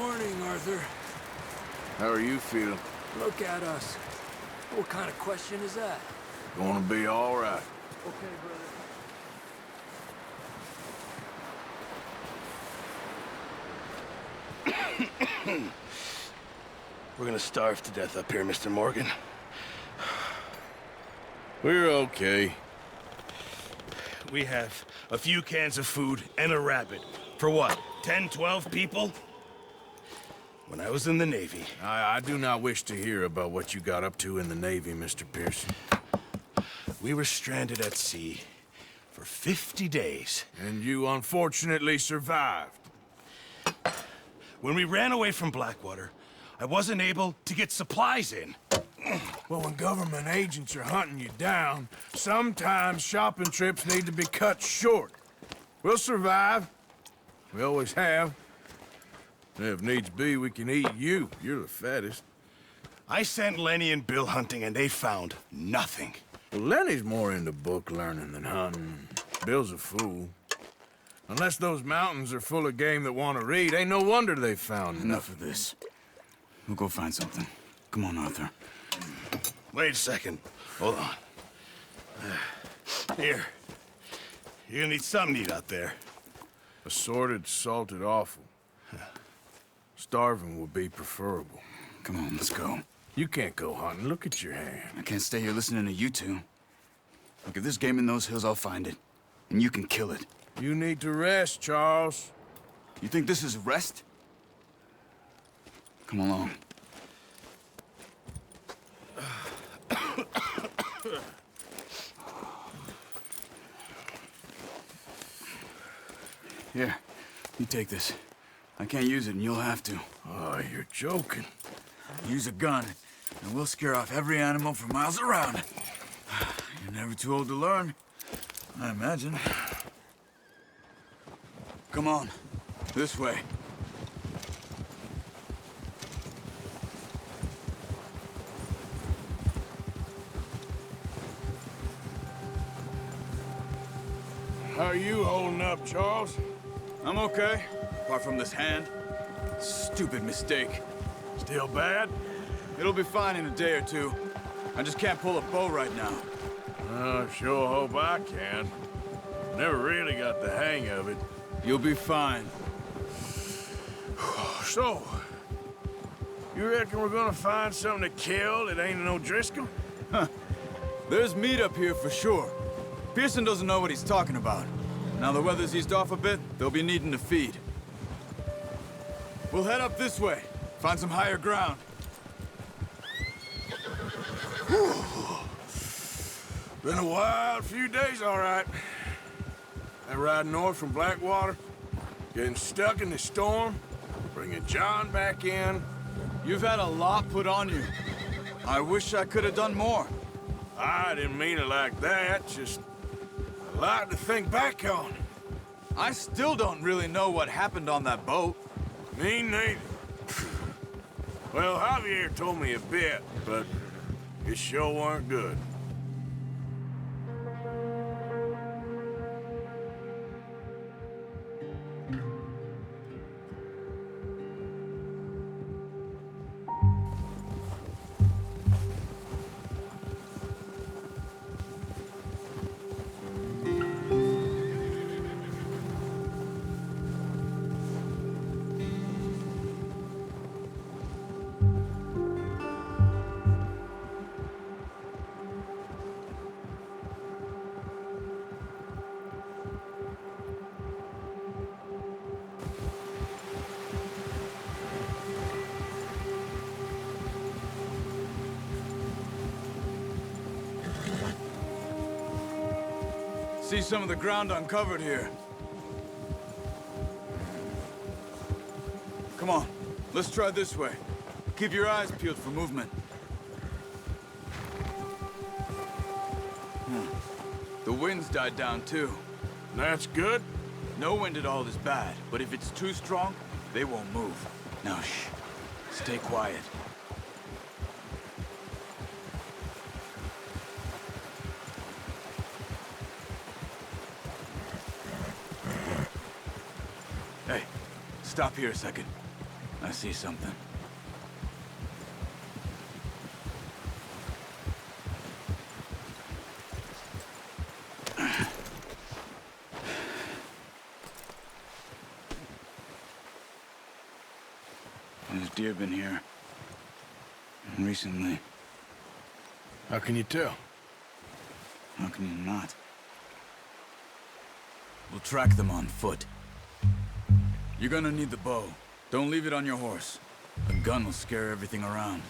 Morning, Arthur. How are you feeling? Look at us. What kind of question is that? Gonna be all right. Okay, brother. We're gonna starve to death up here, Mr. Morgan. We're okay. We have a few cans of food and a rabbit. For what, 10, 12 people? When I was in the Navy... I do not wish to hear about what you got up to in the Navy, Mr. Pearson. We were stranded at sea for 50 days. And you unfortunately survived. When we ran away from Blackwater, I wasn't able to get supplies in. Well, when government agents are hunting you down, sometimes shopping trips need to be cut short. We'll survive. We always have. And if needs be, we can eat you. You're the fattest. I sent Lenny and Bill hunting, and they found nothing. Well, Lenny's more into book learning than hunting. Bill's a fool. Unless those mountains are full of game that want to read, ain't no wonder they found Enough of this. We'll go find something. Come on, Arthur. Wait a second. Hold on. Here. You're gonna need something to eat out there. Assorted, salted offal. Starving would be preferable. Come on, let's go. You can't go hunting. Look at your hand. I can't stay here listening to you two. Look, if there's game in those hills, I'll find it. And you can kill it. You need to rest, Charles. You think this is rest? Come along. Here, you take this. I can't use it, and you'll have to. Oh, you're joking. Use a gun, and we'll scare off every animal for miles around. You're never too old to learn, I imagine. Come on, this way. How are you holding up, Charles? I'm okay, apart from this hand. Stupid mistake. Still bad? It'll be fine in a day or two. I just can't pull a bow right now. Sure hope I can. Never really got the hang of it. You'll be fine. So, you reckon we're gonna find something to kill that ain't no Driscoll? There's meat up here for sure. Pearson doesn't know what he's talking about. Now the weather's eased off a bit, they'll be needing to feed. We'll head up this way, find some higher ground. Been a wild few days, all right. That ride north from Blackwater, getting stuck in the storm, bringing John back in. You've had a lot put on you. I wish I could have done more. I didn't mean it like that, just a lot to think back on. I still don't really know what happened on that boat. Me neither. Well, Javier told me a bit, but it sure weren't good. See some of the ground uncovered here. Come on, let's try this way. Keep your eyes peeled for movement. The wind's died down too. That's good. No wind at all is bad, but if it's too strong, they won't move. Now shh, stay quiet. Hey, stop here a second. I I see something. There's deer been here. Recently. How can you tell? How can you not? We'll track them on foot. You're gonna need the bow. Don't leave it on your horse. A gun will scare everything around.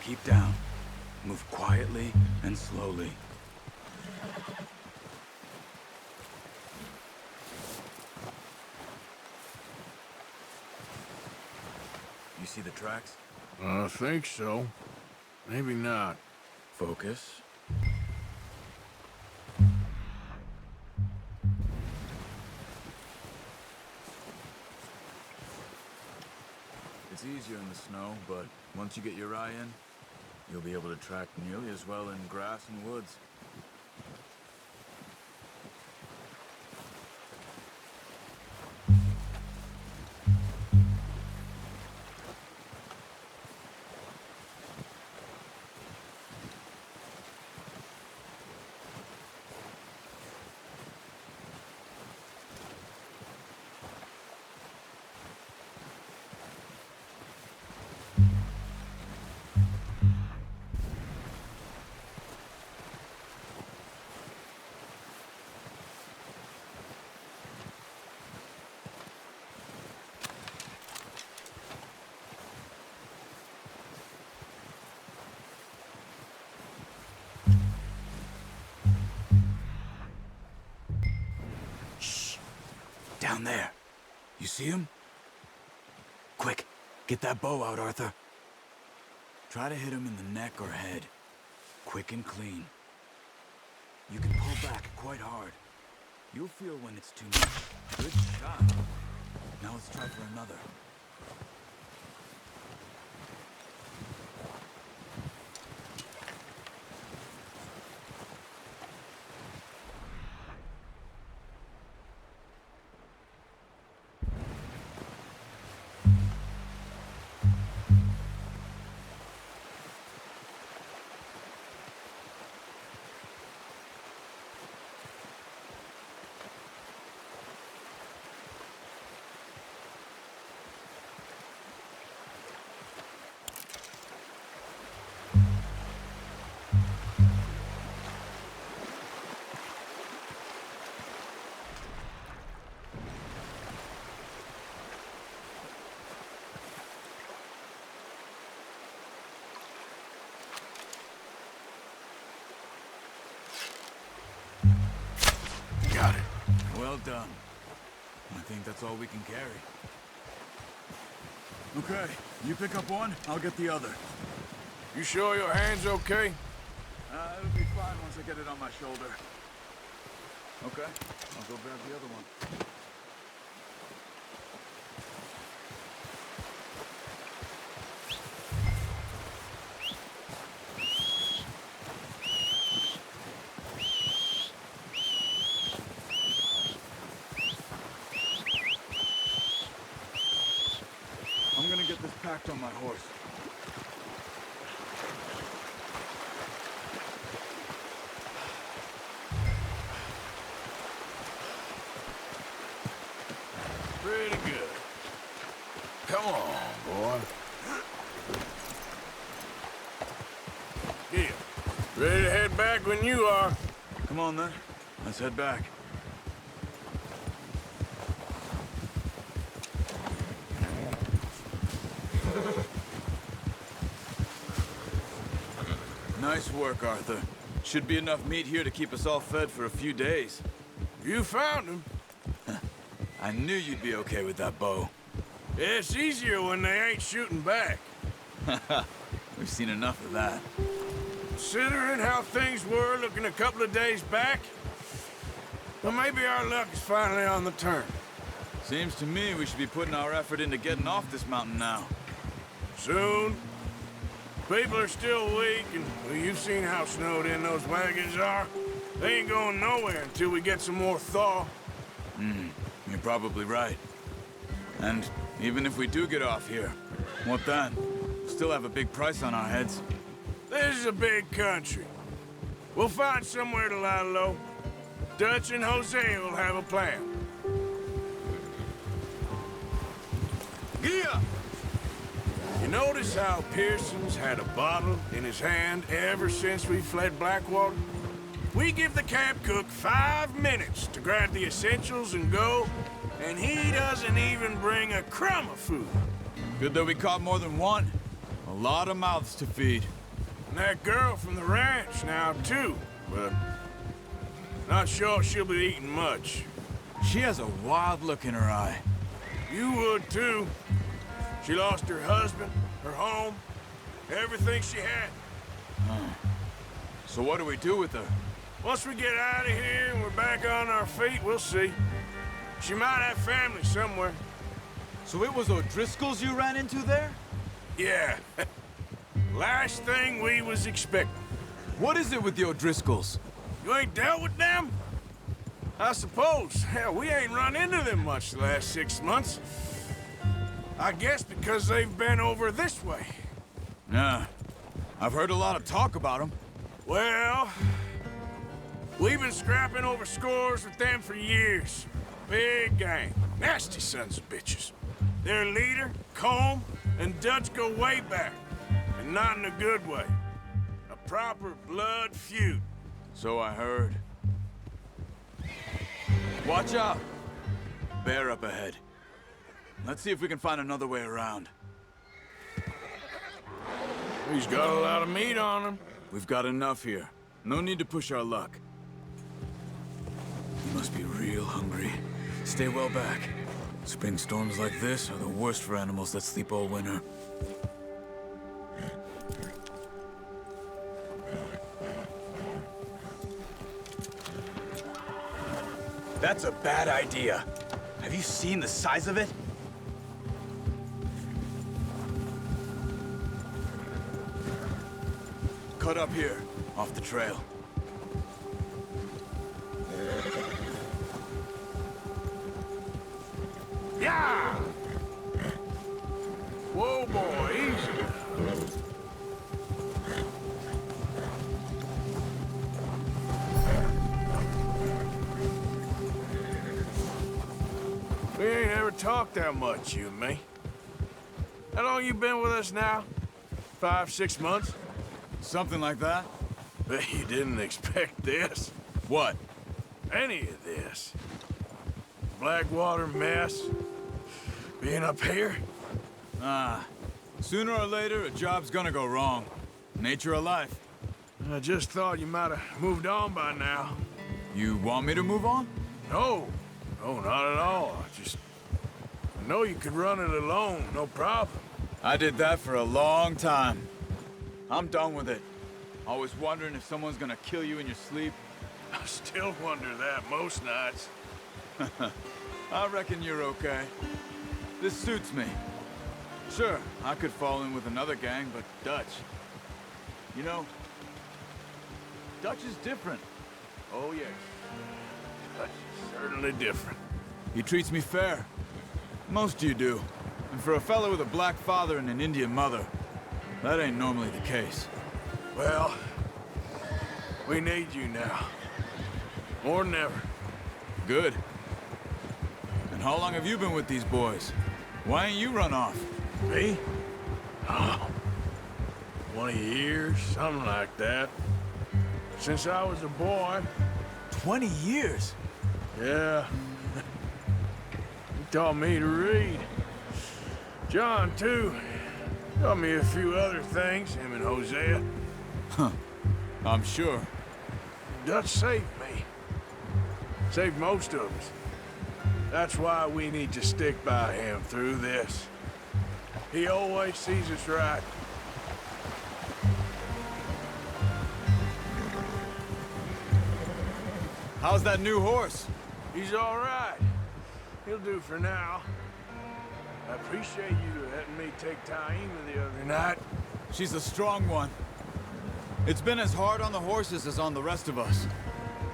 Keep down. Move quietly and slowly. You see the tracks? I think so. Maybe not. Focus. It's easier in the snow, but once you get your eye in, you'll be able to track nearly as well in grass and woods. Down there. You see him? Quick, get that bow out, Arthur. Try to hit him in the neck or head. Quick and clean. You can pull back quite hard. You'll feel when it's too much. Good shot. Now let's try for another. Got it. Well done. I think that's all we can carry. Okay, you pick up one, I'll get the other. You sure your hand's okay? It'll be fine once I get it on my shoulder. Okay, I'll go grab the other one. I'm gonna get this packed on my horse. Pretty good. Come on, boy. Here. Ready to head back when you are. Come on then, let's head back. Nice work, Arthur. Should be enough meat here to keep us all fed for a few days. You found him. I knew you'd be okay with that bow. It's easier when they ain't shooting back. We've seen enough of that. Considering how things were looking a couple of days back, well, maybe our luck is finally on the turn. Seems to me we should be putting our effort into getting off this mountain now. Soon. People are still weak, and well, you've seen how snowed in those wagons are. They ain't going nowhere until we get some more thaw. You're probably right. And even if we do get off here, what then? We'll still have a big price on our heads. This is a big country. We'll find somewhere to lie low. Dutch and Hosea will have a plan. Gia! You notice how Pearson's had a bottle in his hand ever since we fled Blackwater? We give the camp cook 5 minutes to grab the essentials and go, and he doesn't even bring a crumb of food. Good that we caught more than one. A lot of mouths to feed. And that girl from the ranch now, too, but not sure she'll be eating much. She has a wild look in her eye. You would, too. She lost her husband, her home, everything she had. So what do we do with her? Once we get out of here and we're back on our feet, we'll see. She might have family somewhere. So it was O'Driscoll's you ran into there? Yeah. Last thing we was expecting. What is it with the O'Driscolls? You ain't dealt with them? I suppose. Hell, we ain't run into them much the last 6 months. I guess because they've been over this way. Nah. I've heard a lot of talk about them. Well, we've been scrapping over scores with them for years. Big gang. Nasty sons of bitches. Their leader, Colm, and Dutch go way back. And not in a good way. A proper blood feud. So I heard. Watch out! Bear up ahead. Let's see if we can find another way around. He's got a lot of meat on him. We've got enough here. No need to push our luck. You must be real hungry. Stay well back. Spring storms like this are the worst for animals that sleep all winter. That's a bad idea. Have you seen the size of it? Cut up here, off the trail. Yeah! Whoa, boy, easy. We ain't ever talked that much, you and me. How long you been with us now? 5, 6 months? Something like that? Bet you didn't expect this. What? Any of this. Blackwater mess. Being up here. Sooner or later, a job's gonna go wrong. Nature of life. I just thought you might have moved on by now. You want me to move on? No. No, not at all. I know you could run it alone, no problem. I did that for a long time. I'm done with it. Always wondering if someone's gonna kill you in your sleep. I still wonder that most nights. I reckon you're okay. This suits me. Sure, I could fall in with another gang, but Dutch... You know, Dutch is different. Oh, yes. That's certainly different. He treats me fair. Most of you do. And for a fellow with a black father and an Indian mother, that ain't normally the case. Well, we need you now. More than ever. Good. And how long have you been with these boys? Why ain't you run off? Me? Oh, 20 years, something like that. Since I was a boy. 20 years? Yeah. He taught me to read. John, too. Taught me a few other things, him and Hosea. I'm sure. Dutch saved me. Saved most of us. That's why we need to stick by him through this. He always sees us right. How's that new horse? He's all right. He'll do for now. I appreciate you letting me take Taima the other night. She's a strong one. It's been as hard on the horses as on the rest of us.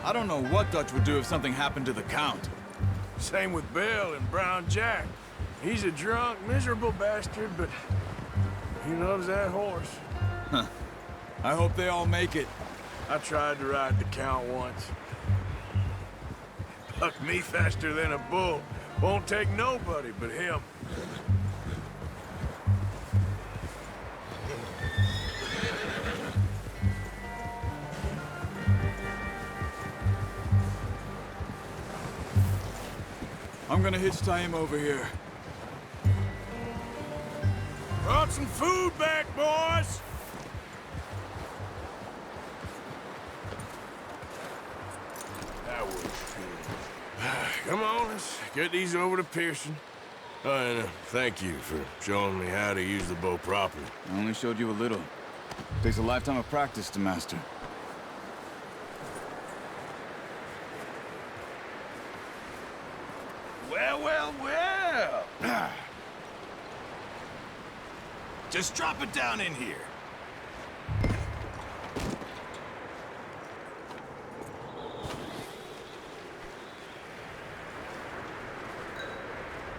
I don't know what Dutch would do if something happened to the Count. Same with Bill and Brown Jack. He's a drunk, miserable bastard, but he loves that horse. I hope they all make it. I tried to ride the Count once. Bucked me faster than a bull. Won't take nobody but him. I'm gonna hitch tie him over here. Brought some food back, boys! That was good. Come on, let's get these over to Pearson. Oh, and thank you for showing me how to use the bow properly. I only showed you a little. Takes a lifetime of practice to master. Well, well, well. Just drop it down in here.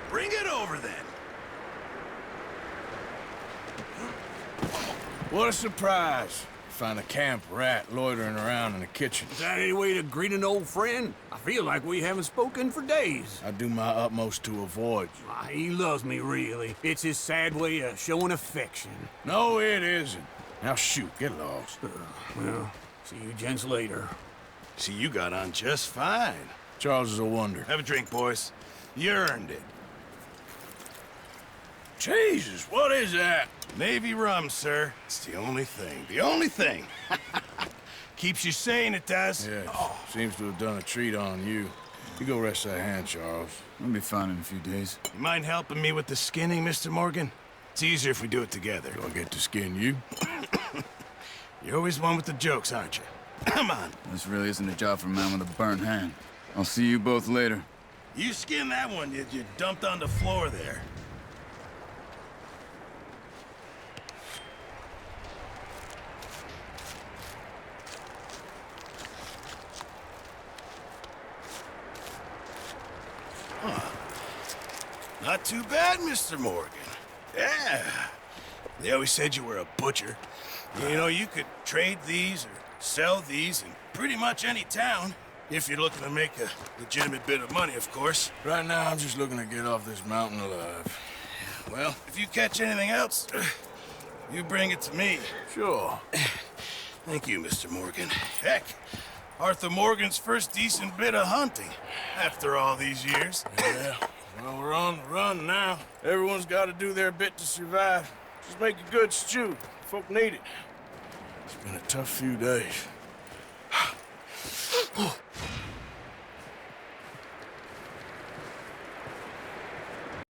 Bring it over then. What a surprise. Find a camp rat loitering around in the kitchen. Is that any way to greet an old friend? I feel like we haven't spoken for days. I do my utmost to avoid you. He loves me, really. It's his sad way of showing affection. No, it isn't. Now shoot, get lost. Well, see you gents later. See, you got on just fine. Charles is a wonder. Have a drink, boys. You earned it. Jesus, what is that? Navy rum, sir. It's the only thing. The only thing. Keeps you sane, it does. Yes, seems to have done a treat on you. You go rest that hand, Charles. I'll be fine in a few days. You mind helping me with the skinning, Mr. Morgan? It's easier if we do it together. Do I get to skin you? You're always one with the jokes, aren't you? Come on. This really isn't a job for a man with a burnt hand. I'll see you both later. You skin that one you dumped on the floor there. Not too bad, Mr. Morgan. Yeah. They always said you were a butcher. You know, you could trade these or sell these in pretty much any town. If you're looking to make a legitimate bit of money, of course. Right now, I'm just looking to get off this mountain alive. Well, if you catch anything else, you bring it to me. Sure. Thank you, Mr. Morgan. Heck, Arthur Morgan's first decent bit of hunting after all these years. Yeah. Well, we're on the run now. Everyone's got to do their bit to survive. Just make a good stew. Folk need it. It's been a tough few days.